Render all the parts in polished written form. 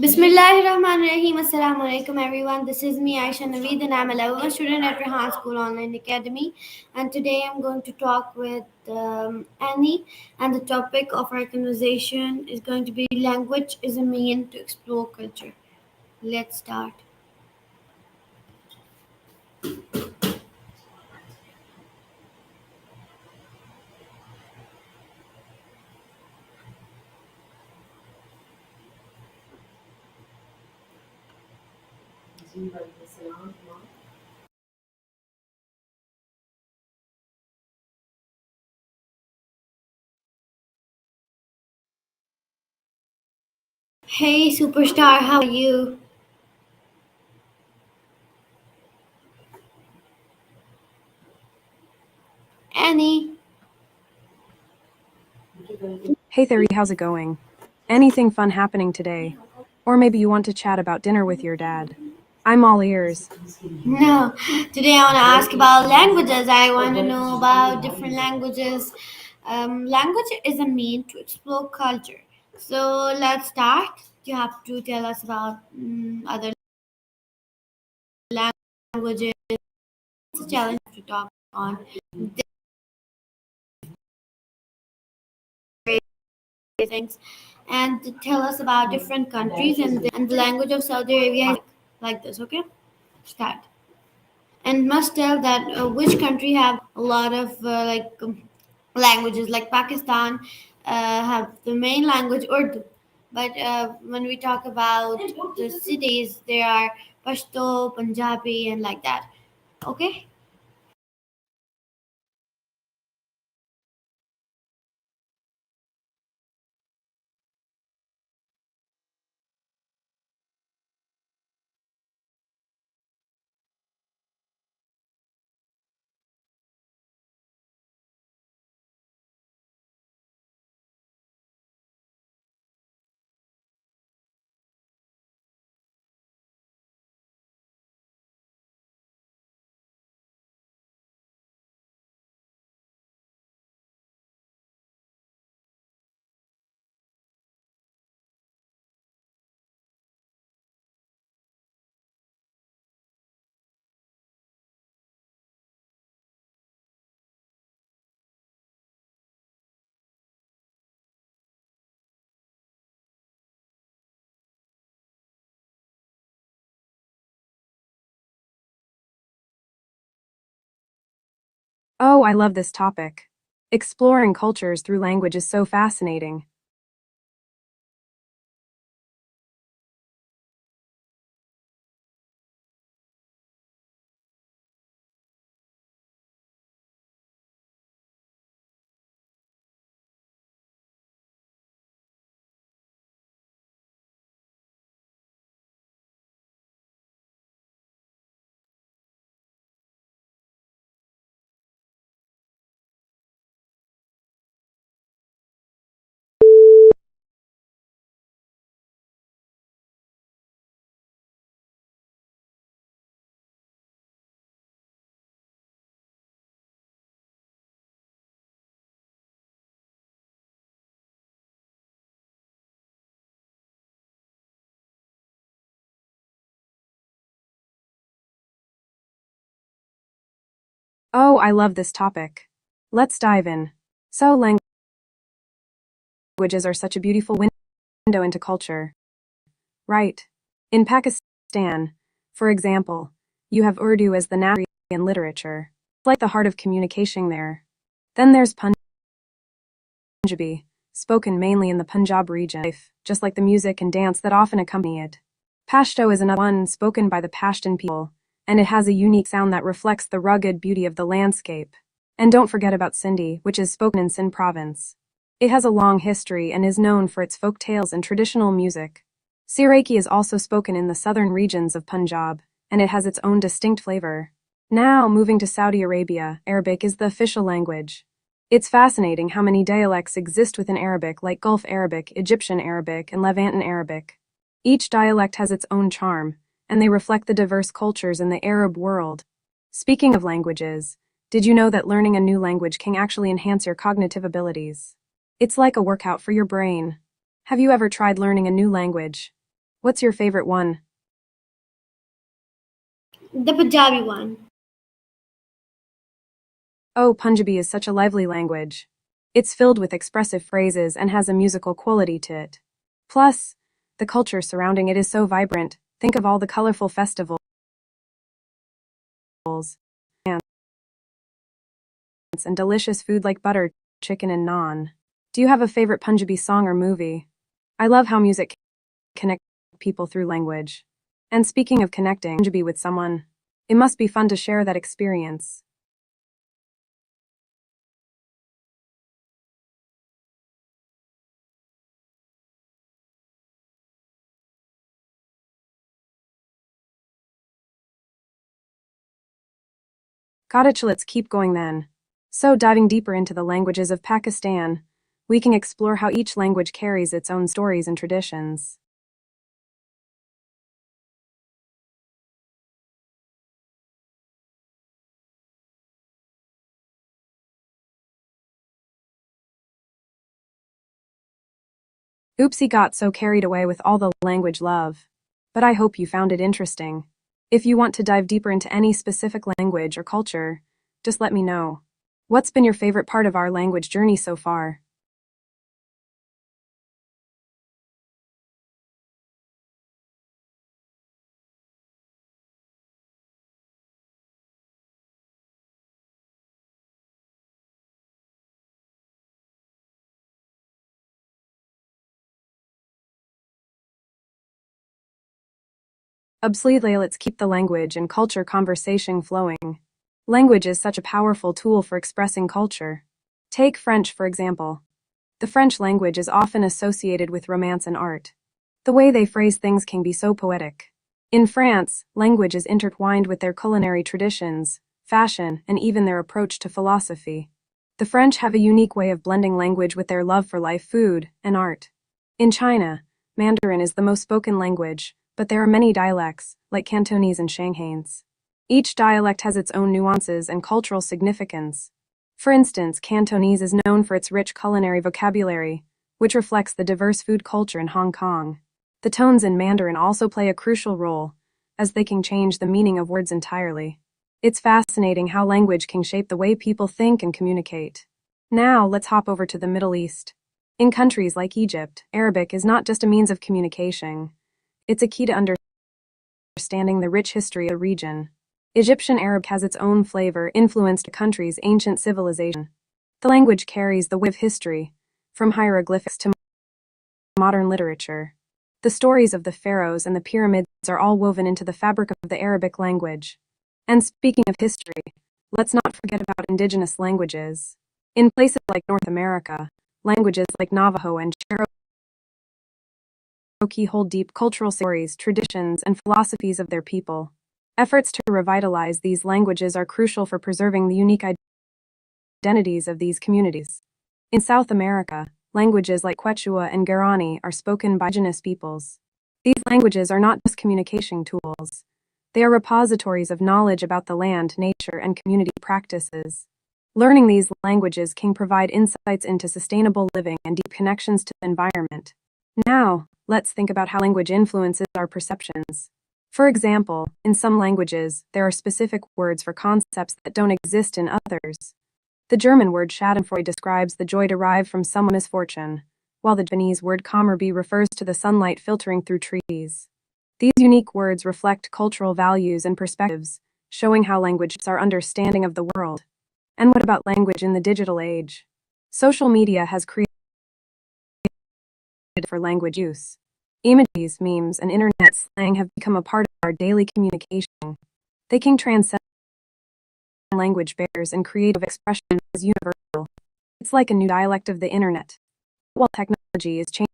Bismillahirrahmanirrahim. Assalamu alaikum everyone. This is me Aisha Naveed and I'm a level 1 student at Rehan School Online Academy. And today I'm going to talk with Annie, and the topic of our conversation is going to be language is a mean to explore culture. Let's start. Hey superstar, how are you? Annie. Hey Theory, how's it going? Anything fun happening today? Or maybe you want to chat about dinner with your dad. I'm all ears. No, today I want to ask about languages. I want to know about different languages. Language is a mean to explore culture. So let's start. You have to tell us about other languages. It's a challenge to talk on different things and to tell us about different countries and the language of Saudi Arabia is like this. Okay, start. And must tell that which country have a lot of languages like Pakistan have the main language Urdu, but when we talk about the cities there are Pashto, Punjabi and like that. Okay. Oh, I love this topic. Exploring cultures through language is so fascinating. Oh, I love this topic. Let's dive in. So, languages are such a beautiful window into culture, right? In Pakistan, for example, you have Urdu as the national and literature. It's like the heart of communication there. Then there's Punjabi, spoken mainly in the Punjab region, just like the music and dance that often accompany it. Pashto is another one spoken by the Pashtun people, and it has a unique sound that reflects the rugged beauty of the landscape. And don't forget about Sindhi, which is spoken in Sindh province. It has a long history and is known for its folk tales and traditional music. Seraiki is also spoken in the southern regions of Punjab, and it has its own distinct flavor. Now, moving to Saudi Arabia, Arabic is the official language. It's fascinating how many dialects exist within Arabic, like Gulf Arabic, Egyptian Arabic, and Levantan Arabic. Each dialect has its own charm, and they reflect the diverse cultures in the Arab world. Speaking of languages, did you know that learning a new language can actually enhance your cognitive abilities? It's like a workout for your brain. Have you ever tried learning a new language? What's your favorite one? The Punjabi one. Oh, Punjabi is such a lively language. It's filled with expressive phrases and has a musical quality to it. Plus, the culture surrounding it is so vibrant. Think of all the colorful festivals, dance, and delicious food like butter, chicken, and naan. Do you have a favorite Punjabi song or movie? I love how music connects people through language. And speaking of connecting Punjabi with someone, it must be fun to share that experience. Gotta let's keep going then. So, diving deeper into the languages of Pakistan, we can explore how each language carries its own stories and traditions. Oopsie got so carried away with all the language love. But I hope you found it interesting. If you want to dive deeper into any specific language or culture, just let me know. What's been your favorite part of our language journey so far? Absolutely, let's keep the language and culture conversation flowing. Language is such a powerful tool for expressing culture. Take French, for example. The French language is often associated with romance and art. The way they phrase things can be so poetic. In France, language is intertwined with their culinary traditions, fashion, and even their approach to philosophy. The French have a unique way of blending language with their love for life, food, and art. In China, Mandarin is the most spoken language, but there are many dialects, like Cantonese and Shanghainese. Each dialect has its own nuances and cultural significance. For instance, Cantonese is known for its rich culinary vocabulary, which reflects the diverse food culture in Hong Kong. The tones in Mandarin also play a crucial role, as they can change the meaning of words entirely. It's fascinating how language can shape the way people think and communicate. Now, let's hop over to the Middle East. In countries like Egypt, Arabic is not just a means of communication, it's a key to understanding the rich history of the region. Egyptian Arabic has its own flavor, influenced the country's ancient civilization. The language carries the weight of history, from hieroglyphics to modern literature. The stories of the pharaohs and the pyramids are all woven into the fabric of the Arabic language. And speaking of history, let's not forget about indigenous languages. In places like North America, languages like Navajo and Cherokee hold deep cultural stories, traditions, and philosophies of their people. Efforts to revitalize these languages are crucial for preserving the unique identities of these communities. In South America, languages like Quechua and Guarani are spoken by indigenous peoples. These languages are not just communication tools, they are repositories of knowledge about the land, nature, and community practices. Learning these languages can provide insights into sustainable living and deep connections to the environment. Now, let's think about how language influences our perceptions. For example, in some languages, there are specific words for concepts that don't exist in others. The German word Schadenfreude describes the joy derived from some misfortune, while the Japanese word Komerbi refers to the sunlight filtering through trees. These unique words reflect cultural values and perspectives, showing how language shapes our understanding of the world. And what about language in the digital age? Social media has created for language use. Emojis, memes, and internet slang have become a part of our daily communication. They can transcend language barriers and creative expression is universal. It's like a new dialect of the internet. While technology is changing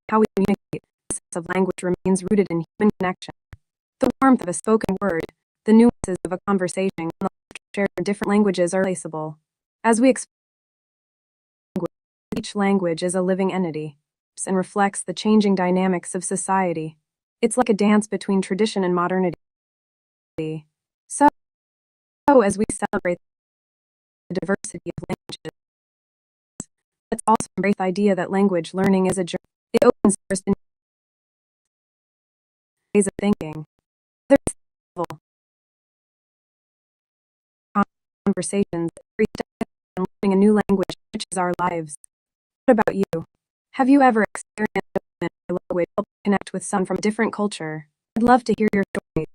how we communicate, the sense of language remains rooted in human connection. The warmth of a spoken word, the nuances of a conversation, and the laughter shared in different languages are replaceable. As we explore language, each language is a living entity and reflects the changing dynamics of society. It's like a dance between tradition and modernity. So, as we celebrate the diversity of languages, let's also embrace the idea that language learning is a journey. It opens doors to ways of thinking. Other civil conversations, every step in learning a new language enriches our lives. What about you? Have you ever experienced a language help connect with someone from a different culture? I'd love to hear your stories.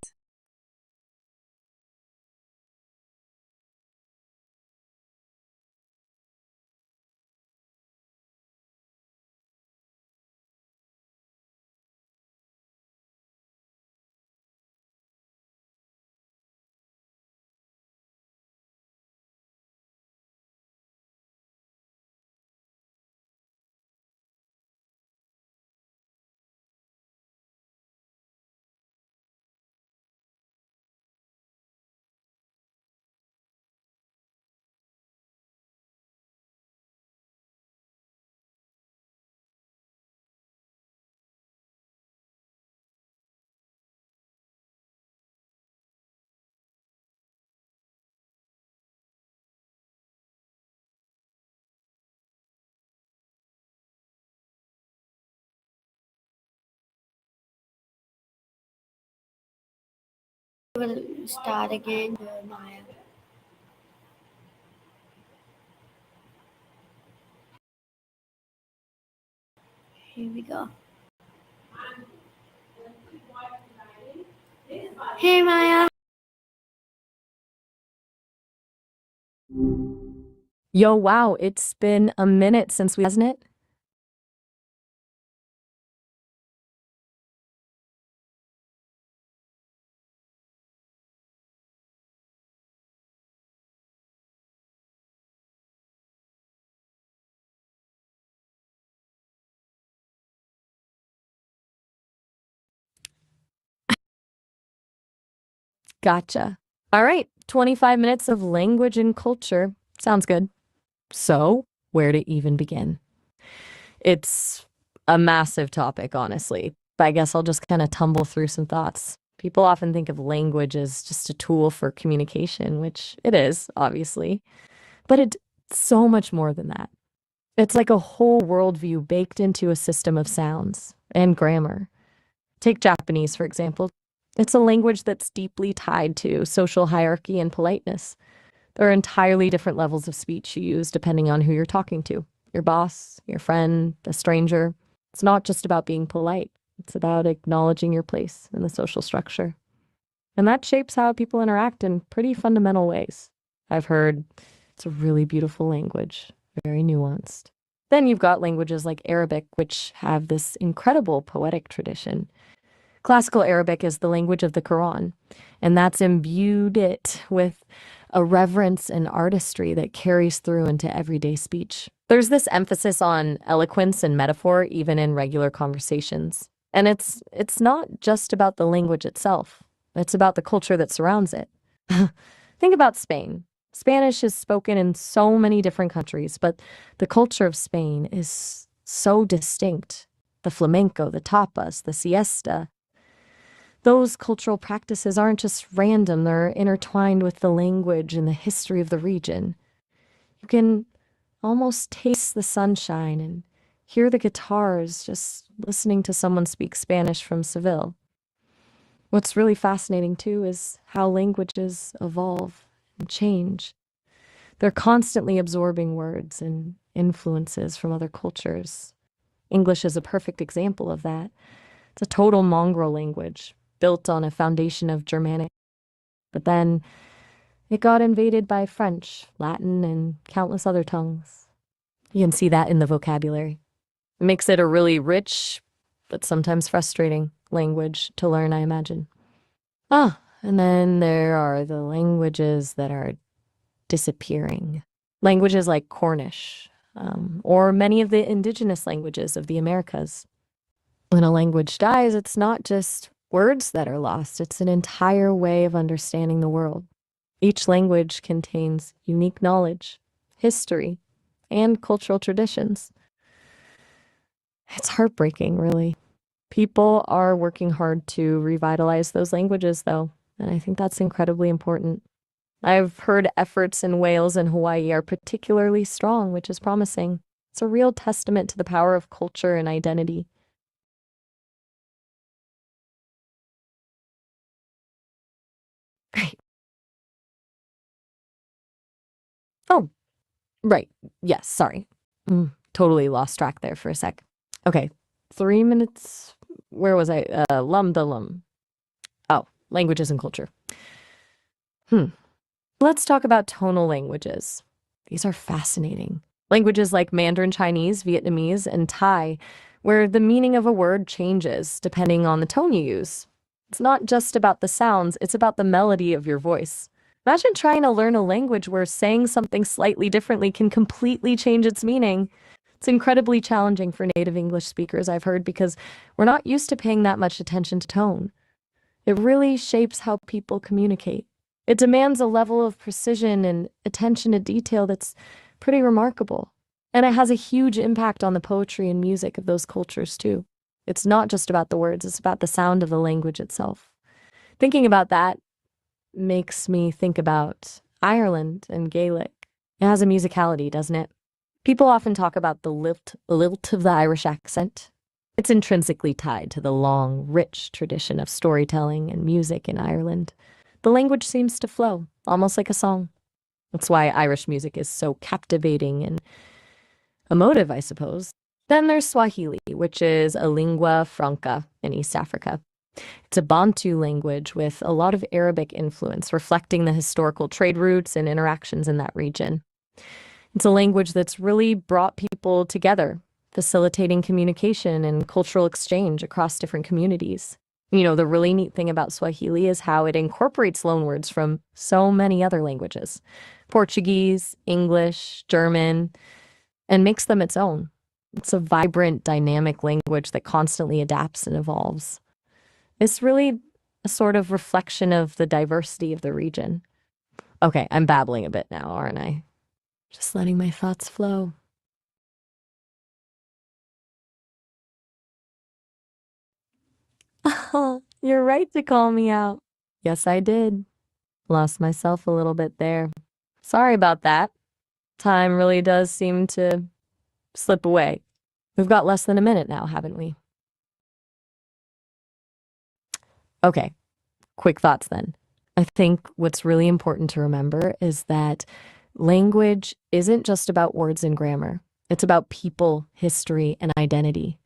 We'll start again, Maya. Here we go. Hey, Maya. Yo, wow, it's been a minute since we, hasn't it? Gotcha. All right, 25 minutes of language and culture. Sounds good. So, where to even begin? It's a massive topic, honestly, but I guess I'll just kind of tumble through some thoughts. People often think of language as just a tool for communication, which it is, obviously, but it's so much more than that. It's like a whole worldview baked into a system of sounds and grammar. Take Japanese, for example. It's a language that's deeply tied to social hierarchy and politeness. There are entirely different levels of speech you use depending on who you're talking to, your boss, your friend, a stranger. It's not just about being polite, it's about acknowledging your place in the social structure. And that shapes how people interact in pretty fundamental ways. I've heard it's a really beautiful language, very nuanced. Then you've got languages like Arabic, which have this incredible poetic tradition. Classical Arabic is the language of the Quran, and that's imbued it with a reverence and artistry that carries through into everyday speech. There's this emphasis on eloquence and metaphor even in regular conversations. And it's not just about the language itself. It's about the culture that surrounds it. Think about Spain. Spanish is spoken in so many different countries, but the culture of Spain is so distinct. The flamenco, the tapas, the siesta, those cultural practices aren't just random, they're intertwined with the language and the history of the region. You can almost taste the sunshine and hear the guitars just listening to someone speak Spanish from Seville. What's really fascinating, too, is how languages evolve and change. They're constantly absorbing words and influences from other cultures. English is a perfect example of that. It's a total mongrel language, built on a foundation of Germanic. But then it got invaded by French, Latin, and countless other tongues. You can see that in the vocabulary. It makes it a really rich, but sometimes frustrating language to learn, I imagine. And then there are the languages that are disappearing. Languages like Cornish, or many of the indigenous languages of the Americas. When a language dies, it's not just words that are lost, it's an entire way of understanding the world. Each language contains unique knowledge, history, and cultural traditions. It's heartbreaking, really. People are working hard to revitalize those languages, though, and I think that's incredibly important. I've heard efforts in Wales and Hawaii are particularly strong, which is promising. It's a real testament to the power of culture and identity. Oh, right. Yes, sorry. Totally lost track there for a sec. Okay, 3 minutes. Where was I? Lum da lum. Oh, languages and culture. Let's talk about tonal languages. These are fascinating. Languages like Mandarin Chinese, Vietnamese, and Thai, where the meaning of a word changes depending on the tone you use. It's not just about the sounds, it's about the melody of your voice. Imagine trying to learn a language where saying something slightly differently can completely change its meaning. It's incredibly challenging for native English speakers, I've heard, because we're not used to paying that much attention to tone. It really shapes how people communicate. It demands a level of precision and attention to detail that's pretty remarkable. And it has a huge impact on the poetry and music of those cultures, too. It's not just about the words, it's about the sound of the language itself. Thinking about that makes me think about Ireland and Gaelic. It has a musicality, doesn't it? People often talk about the lilt of the Irish accent. It's intrinsically tied to the long, rich tradition of storytelling and music in Ireland. The language seems to flow, almost like a song. That's why Irish music is so captivating and emotive, I suppose. Then there's Swahili, which is a lingua franca in East Africa. It's a Bantu language with a lot of Arabic influence, reflecting the historical trade routes and interactions in that region. It's a language that's really brought people together, facilitating communication and cultural exchange across different communities. You know, the really neat thing about Swahili is how it incorporates loanwords from so many other languages, Portuguese, English, German, and makes them its own. It's a vibrant, dynamic language that constantly adapts and evolves. It's really a sort of reflection of the diversity of the region. Okay, I'm babbling a bit now, aren't I? Just letting my thoughts flow. You're right to call me out. Yes, I did. Lost myself a little bit there. Sorry about that. Time really does seem to slip away. We've got less than a minute now, haven't we? Okay, quick thoughts then. I think what's really important to remember is that language isn't just about words and grammar. It's about people, history, and identity.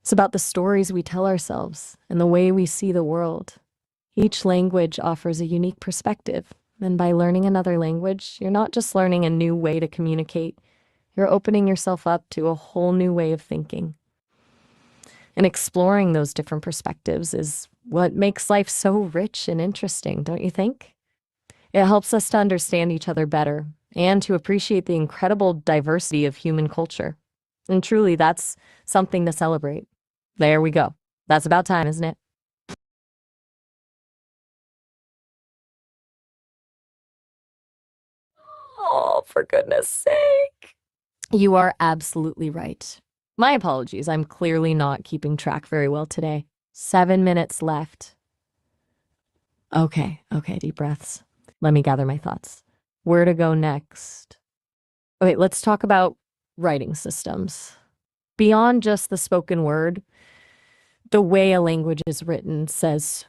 It's about the stories we tell ourselves and the way we see the world. Each language offers a unique perspective, and by learning another language, you're not just learning a new way to communicate, you're opening yourself up to a whole new way of thinking. And exploring those different perspectives is what makes life so rich and interesting, don't you think? It helps us to understand each other better and to appreciate the incredible diversity of human culture. And truly, that's something to celebrate. There we go. That's about time, isn't it? Oh, for goodness sake. You are absolutely right. My apologies. I'm clearly not keeping track very well today. 7 minutes left. Okay, deep breaths. Let me gather my thoughts. Where to go next? Okay, let's talk about writing systems. Beyond just the spoken word, the way a language is written says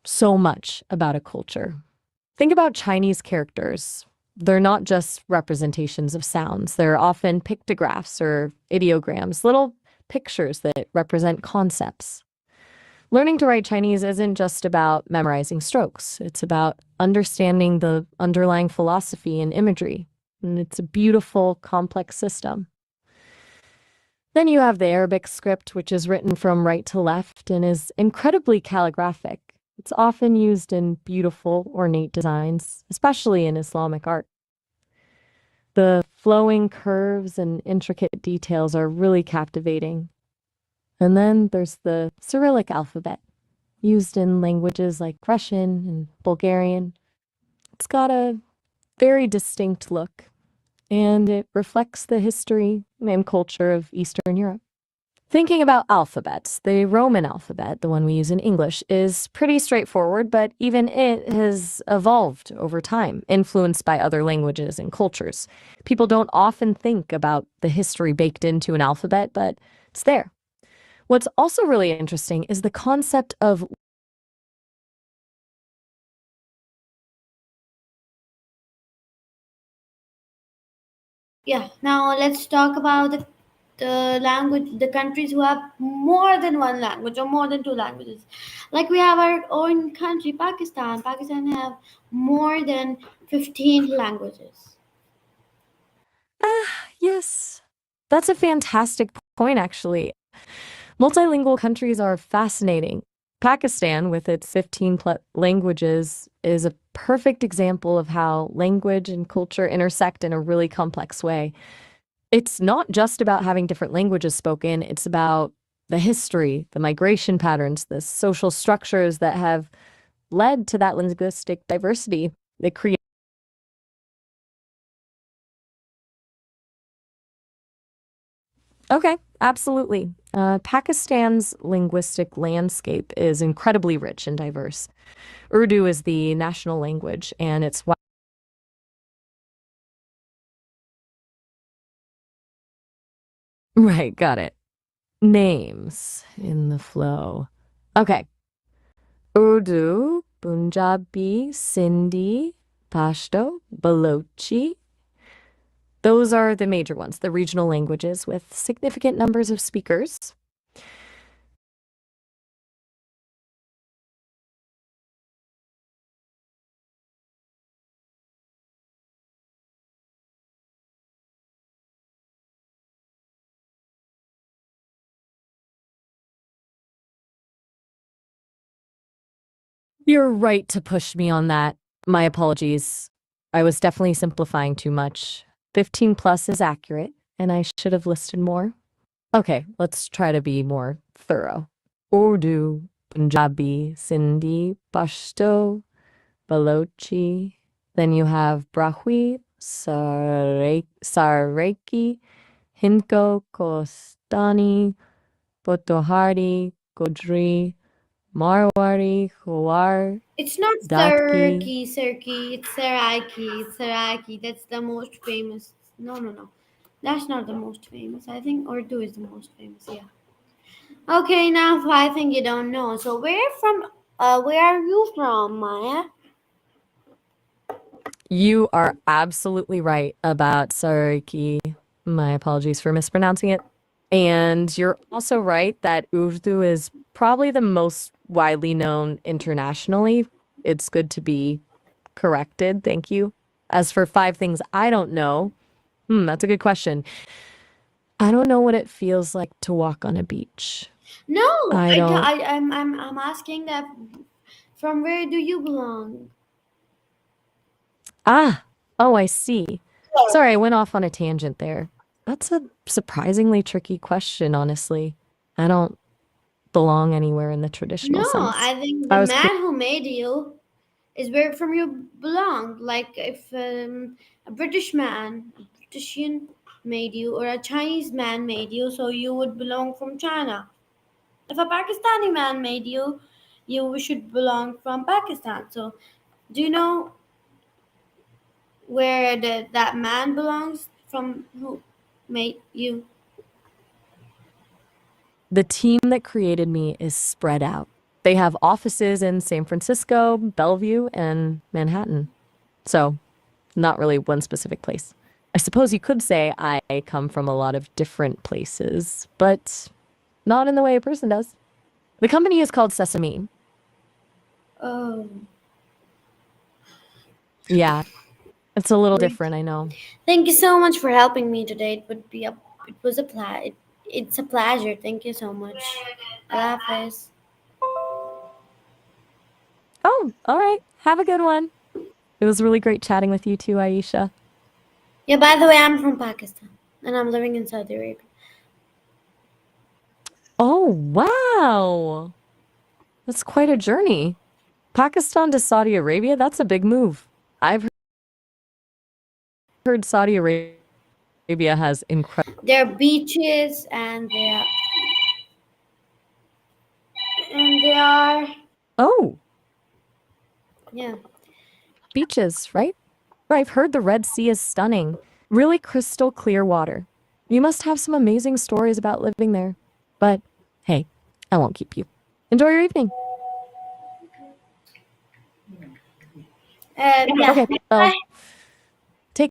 so much about a culture. Think about Chinese characters. They're not just representations of sounds. They're often pictographs or ideograms, little pictures that represent concepts. Learning to write Chinese isn't just about memorizing strokes. It's about understanding the underlying philosophy and imagery. And it's a beautiful, complex system. Then you have the Arabic script, which is written from right to left and is incredibly calligraphic. It's often used in beautiful, ornate designs, especially in Islamic art. The flowing curves and intricate details are really captivating. And then there's the Cyrillic alphabet, used in languages like Russian and Bulgarian. It's got a very distinct look, and it reflects the history and culture of Eastern Europe. Thinking about alphabets, the Roman alphabet, the one we use in English, is pretty straightforward, but even it has evolved over time, influenced by other languages and cultures. People don't often think about the history baked into an alphabet, but it's there. What's also really interesting is the concept of Yeah. Now let's talk about the language, the countries who have more than one language or more than two languages. Like we have our own country, Pakistan. Pakistan have more than 15 languages. Yes. That's a fantastic point, actually. Multilingual countries are fascinating. Pakistan, with its 15 languages, is a perfect example of how language and culture intersect in a really complex way. It's not just about having different languages spoken, it's about the history, the migration patterns, the social structures that have led to that linguistic diversity. They create Okay, absolutely. Pakistan's linguistic landscape is incredibly rich and diverse. Urdu is the national language, and it's right, got it. Names in the flow. Okay, Urdu, Punjabi, Sindhi, Pashto, Balochi. Those are the major ones, the regional languages with significant numbers of speakers. You're right to push me on that. My apologies. I was definitely simplifying too much. 15 plus is accurate, and I should have listed more. Okay, let's try to be more thorough. Urdu, Punjabi, Sindhi, Pashto, Balochi. Then you have Brahwi, Saraiki, Hindko, Kostani, Potawari, Godri, Marwari, Khowar, It's not Datki. Sirki, it's Saraiki. It's Saraiki. That's the most famous. No, no, no. That's not the most famous. I think Urdu is the most famous. Yeah. Okay, now I think you don't know. So where are you from, Maya? You are absolutely right about Sariki. My apologies for mispronouncing it. And you're also right that Urdu is probably the most widely known internationally. It's good to be corrected. Thank you. As for five things I don't know, that's a good question. I don't know what it feels like to walk on a beach. No, I don't. I'm asking that from where do you belong? Ah, oh, I see. Sorry, I went off on a tangent there. That's a surprisingly tricky question, honestly. I don't belong anywhere in the traditional No, sense. I think the I was man who made you is where from you belong. Like if a Britishian made you, or a Chinese man made you, so you would belong from China. If a Pakistani man made you, you should belong from Pakistan. So, do you know where that man belongs from? Who made you? The team that created me is spread out. They have offices in San Francisco, Bellevue, and Manhattan. So, not really one specific place. I suppose you could say I come from a lot of different places, but not in the way a person does. The company is called Sesame. Oh, Yeah, it's a little great. different, I know. Thank you so much for helping me today. It was it's a pleasure. Thank you so much. Allah Hafiz. Oh, all right. Have a good one. It was really great chatting with you too, Aisha. Yeah, by the way, I'm from Pakistan and I'm living in Saudi Arabia. Oh, wow. That's quite a journey. Pakistan to Saudi Arabia, that's a big move. I've heard Saudi Arabia has incredible. There are beaches and they are Oh, yeah. beaches, right? I've heard the Red Sea is stunning. Really crystal clear water. You must have some amazing stories about living there. But hey, I won't keep you. Enjoy your evening. Yeah. Okay, well, Bye.